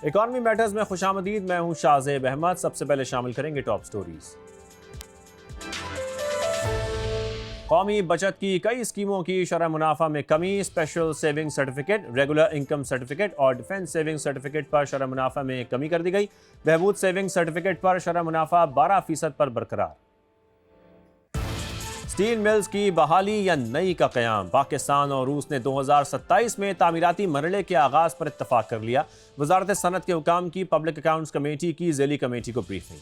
Economy matters में खुशामदीद। मैं हूं शाहजेब अहमद। सबसे पहले शामिल करेंगे टॉप स्टोरीज। कौमी बचत की कई स्कीमों की शरह मुनाफा में कमी। Special saving certificate, regular income certificate और डिफेंस सेविंग सर्टिफिकेट पर शरह मुनाफा में कमी कर दी गई। बहबूद सेविंग सर्टिफिकेट पर शरह मुनाफा 12% पर बरकरार। स्टील मिल्स की बहाली या नई का क़याम। पाकिस्तान और रूस ने 2027 में तामीराती मरहले के आगाज पर इत्तफाक कर लिया। वजारत सनत के हुकाम की पब्लिक अकाउंट्स कमेटी की ज़ेली कमेटी को ब्रीफिंग।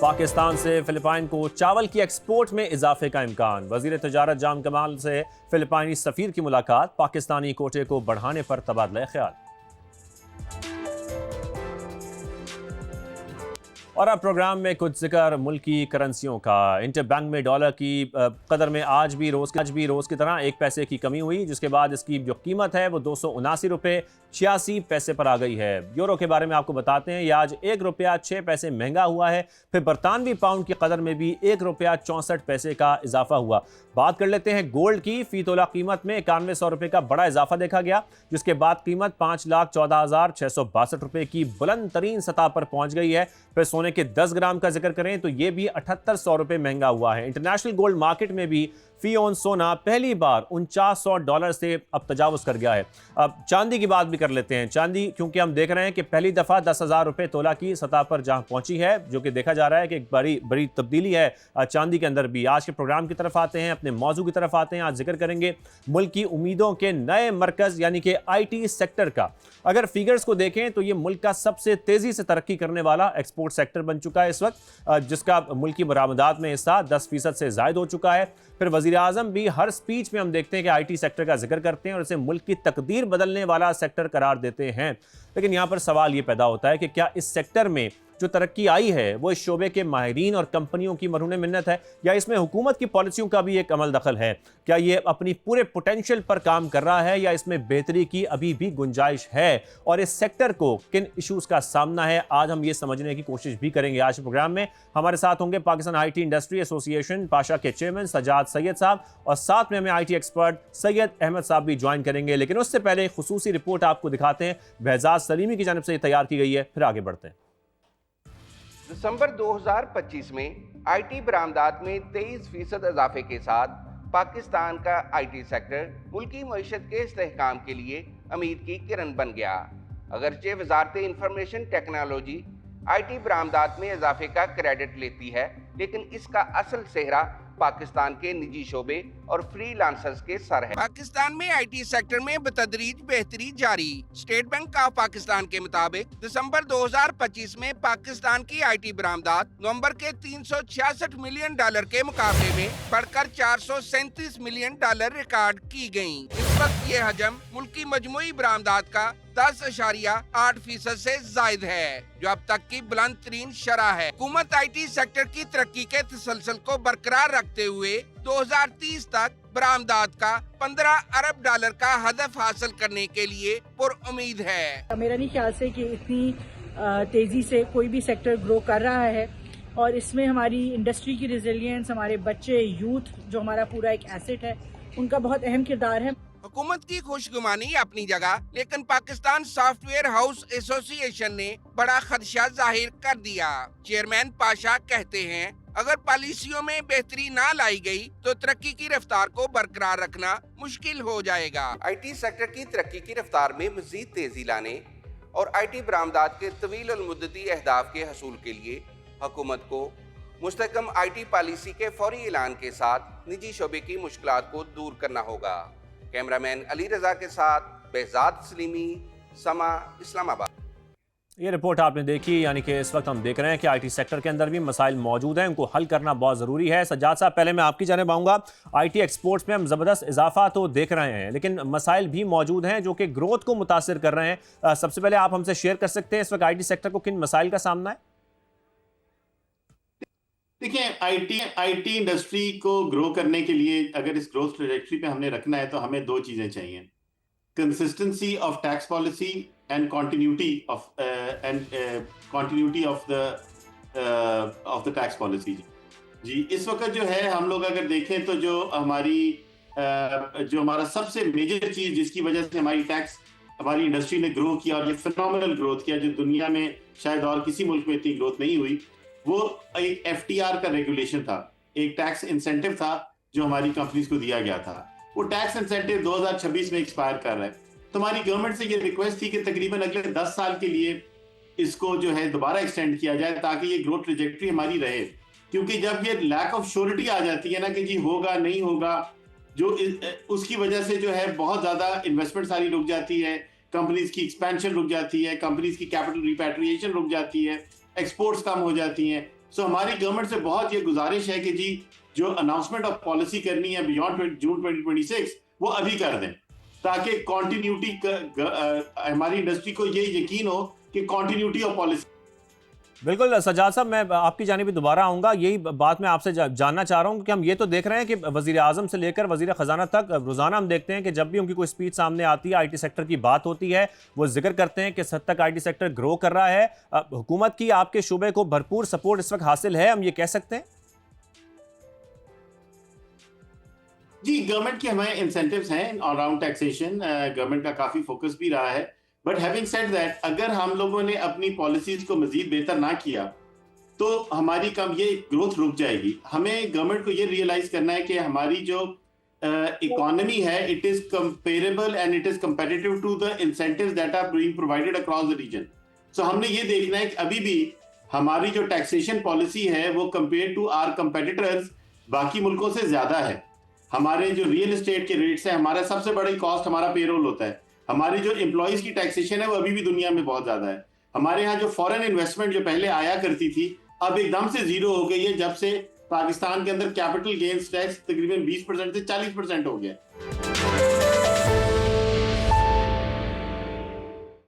पाकिस्तान से फिलिपाइन को चावल की एक्सपोर्ट में इजाफे का इम्कान। वजीर तजारत जाम कमाल से फिलिपाइनी सफीर की मुलाकात। पाकिस्तानी कोटे को बढ़ाने पर तबादला ख्याल। और अब प्रोग्राम में कुछ जिक्र मुल्की करेंसियों का। इंटरबैंक में डॉलर की कदर में आज भी रोज़ की तरह 1 पैसे की कमी हुई, जिसके बाद इसकी जो कीमत है वो 279 रुपये 86 पैसे पर आ गई है। यूरो के बारे में आपको बताते हैं, ये आज 1 रुपया 6 पैसे महंगा हुआ है। फिर बरतानवी पाउंड की कदर में भी 1 रुपया 64 पैसे का इजाफा हुआ। बात कर लेते हैं गोल्ड की। फी तोला कीमत में 9100 रुपये का बड़ा इजाफा देखा गया, जिसके बाद कीमत 5,14,662 रुपये की बुलंद तरीन सतह पर पहुंच गई है। फिर सोने के 10 ग्राम का जिक्र करें तो यह भी 7800 रुपये महंगा हुआ है। इंटरनेशनल गोल्ड मार्केट में भी फी ऑन सोना पहली बार $4900 से अब तजावुज कर गया है। अब चांदी की बात भी कर लेते हैं। चांदी, क्योंकि हम देख रहे हैं कि पहली दफा 10,000 रुपये तोला की सतह पर जहां पहुंची है, जो कि देखा जा रहा है कि एक बड़ी बड़ी तब्दीली है चांदी के अंदर भी। आज के प्रोग्राम की तरफ आते हैं, अपने मौजू की तरफ आते हैं। आज जिक्र करेंगे मुल्क की उम्मीदों के नए मरकज यानी कि IT सेक्टर का। अगर फिगर्स को देखें तो ये मुल्क का सबसे तेजी से तरक्की करने वाला एक्सपोर्ट सेक्टर बन चुका है इस वक्त, जिसका मुल्क की बरामदात में हिस्सा 10% से जायद हो चुका है। फिर वजीर आजम भी हर स्पीच में हम देखते हैं कि IT सेक्टर का जिक्र करते हैं और इसे मुल्क की तकदीर बदलने वाला सेक्टर करार देते हैं। लेकिन यहां पर सवाल यह पैदा होता है कि क्या इस सेक्टर में जो तरक्की आई है वो इस शोबे के माहिरीन और कंपनियों की मरहून मिन्नत है, या इसमें हुकूमत की पॉलिसियों का भी एक अमल दखल है? क्या ये अपनी पूरे पोटेंशियल पर काम कर रहा है या इसमें बेहतरी की अभी भी गुंजाइश है? और इस सेक्टर को किन इशूज का सामना है, आज हम ये समझने की कोशिश भी करेंगे। आज प्रोग्राम में हमारे साथ होंगे Pakistan IT industry association Pasha के चेयरमैन सजाद सैयद साहब, और साथ में हमें IT एक्सपर्ट सैयद अहमद साहब भी ज्वाइन करेंगे। लेकिन उससे पहले एक खुसूसी रिपोर्ट आपको दिखाते हैं, बहजाद सलीमी की जानिब से तैयार की गई है। फिर आगे बढ़ते हैं। दिसंबर 2025 में IT बरामदात में 23% इजाफे के साथ पाकिस्तान का IT सेक्टर मुल्की मईशत के इस्तेहकाम के लिए उम्मीद की किरण बन गया। अगरचे वजारत इंफॉर्मेशन टेक्नोलॉजी IT बरामदात में इजाफे का क्रेडिट लेती है, लेकिन इसका असल सेहरा पाकिस्तान के निजी शोबे और फ्रीलांसर्स के सर है। पाकिस्तान में IT सेक्टर में बतदरीज बेहतरी जारी। स्टेट बैंक ऑफ पाकिस्तान के मुताबिक दिसंबर 2025 में पाकिस्तान की IT बरामदात नवंबर के $366 मिलियन के मुकाबले में बढ़कर $437 मिलियन रिकॉर्ड की गयी। इस वक्त ये हजम मुल्क की मजमूई बरामदात का 10.8% से जायद है, जो अब तक की बुलंद तरीन शरह है। हुकूमत IT सेक्टर की तरक्की के तसलसल को बरकरार रखते हुए 2030 तक बरामदात का $15 अरब का हदफ हासिल करने के लिए पुरउम्मीद है। मेरा नहीं ख्याल से कि इतनी तेजी से कोई भी सेक्टर ग्रो कर रहा है, और इसमें हमारी इंडस्ट्री की रेजिलियंस, हमारे बच्चे, यूथ जो हमारा पूरा एक एसेट है, उनका बहुत अहम किरदार है। हुकूमत की खुशगुमानी अपनी जगह, लेकिन पाकिस्तान सॉफ्टवेयर हाउस एसोसिएशन ने बड़ा खदशा जाहिर कर दिया। चेयरमैन पाशा कहते हैं, अगर पॉलिसियों में बेहतरी ना लाई गई तो तरक्की की रफ्तार को बरकरार रखना मुश्किल हो जाएगा। IT सेक्टर की तरक्की की रफ्तार में मजीद तेजी लाने और IT बरामदात के तवील मुद्दती अहदाफ के हसूल के लिए हुकूमत को मुस्तहकम IT पॉलिसी के फौरी ऐलान के साथ निजी शोबे की मुश्किलात को दूर करना होगा। कैमरामैन अली रजा के साथ बहजाद सलीमी, समा, इस्लामाबाद। ये रिपोर्ट आपने देखी, यानी कि इस वक्त हम देख रहे हैं कि IT सेक्टर के अंदर भी मसाइल मौजूद हैं, उनको हल करना बहुत ज़रूरी है। सज्जाद साहब, पहले मैं आपकी जानिब आऊँगा। IT एक्सपोर्ट्स में हम ज़बरदस्त इजाफा तो देख रहे हैं, लेकिन मसाइल भी मौजूद हैं जो कि ग्रोथ को मुतासिर कर रहे हैं। सबसे पहले आप हमसे शेयर कर सकते हैं इस वक्त IT सेक्टर को किन मसाइल का सामना है? देखिए, IT इंडस्ट्री को ग्रो करने के लिए अगर इस ग्रोथ ट्रैजेक्टरी पे हमने रखना है तो हमें 2 चीज़ें चाहिए: consistency of tax policy and continuity of the tax policy. जी, इस वक्त जो है हम लोग अगर देखें तो जो हमारा सबसे मेजर चीज जिसकी वजह से हमारी टैक्स हमारी इंडस्ट्री ने ग्रो किया और ये फिनोमिनल ग्रोथ किया जो दुनिया में शायद और किसी मुल्क में इतनी ग्रोथ नहीं हुई, वो एक FTR का रेगुलेशन था, एक टैक्स इंसेंटिव था जो हमारी कंपनीज को दिया गया था। वो टैक्स इंसेंटिव 2026 में एक्सपायर कर रहा है। तो हमारी गवर्नमेंट से ये रिक्वेस्ट थी कि तकरीबन अगले 10 साल के लिए इसको जो है दोबारा एक्सटेंड किया जाए ताकि ये ग्रोथ ट्रेजेक्टरी हमारी रहे, क्योंकि जब ये लैक ऑफ श्योरिटी आ जाती है ना कि जी होगा नहीं होगा, जो उसकी वजह से जो है बहुत ज्यादा इन्वेस्टमेंट सारी रुक जाती है, कंपनीज की एक्सपेंशन रुक जाती है, कंपनीज की कैपिटल रिपैट्रिएशन रुक जाती है, एक्सपोर्ट्स कम हो जाती हैं। सो हमारी गवर्नमेंट से बहुत ये गुजारिश है कि जी जो अनाउंसमेंट ऑफ पॉलिसी करनी है बियॉन्ड जून 2026 वो अभी कर दें ताकि कॉन्टिन्यूटी हमारी इंडस्ट्री को ये यकीन हो कि कॉन्टिन्यूटी ऑफ पॉलिसी। बिल्कुल सज्जाद साहब, मैं आपकी जानिब दोबारा आऊँगा। यही बात मैं आपसे जानना चाह रहा हूँ कि हम ये तो देख रहे हैं कि वज़ीर आज़म से लेकर वज़ीर ख़जाना तक रोज़ाना हम देखते हैं कि जब भी उनकी कोई स्पीच सामने आती है, IT सेक्टर की बात होती है, वो जिक्र करते हैं कि किस हद तक IT सेक्टर ग्रो कर रहा है। हुकूमत की आपके शूबे को भरपूर सपोर्ट इस वक्त हासिल है, हम ये कह सकते हैं? जी, गवर्नमेंट के हमारे इंसेंटिव्स हैं अराउंड टैक्सेशन, गवर्नमेंट का काफ़ी फोकस भी रहा है। बट हैविंग सेड दैट, अगर हम लोगों ने अपनी पॉलिसीज को मजीद बेहतर ना किया तो हमारी ये ग्रोथ रुक जाएगी। हमें गवर्नमेंट को ये रियलाइज करना है कि हमारी जो इकोनॉमी है it is comparable and it is competitive to the incentives that are being provided across the region. So हमने ये देखना है कि अभी भी हमारी जो टैक्सेशन पॉलिसी है वो कंपेयर टू आर कंपेटिटर्स बाकी मुल्कों से ज्यादा है। हमारे जो रियल एस्टेट के रेट्स है, हमारा सबसे बड़ी कॉस्ट हमारा पेरोल होता है। हमारी जो एम्प्लॉइज की टैक्सेशन है वो अभी भी दुनिया में बहुत ज्यादा है। हमारे यहाँ जो फॉरेन इन्वेस्टमेंट जो पहले आया करती थी अब एकदम से जीरो हो गई है जब से पाकिस्तान के अंदर कैपिटल गेन्स टैक्स तकरीबन 20% से 40% हो गया।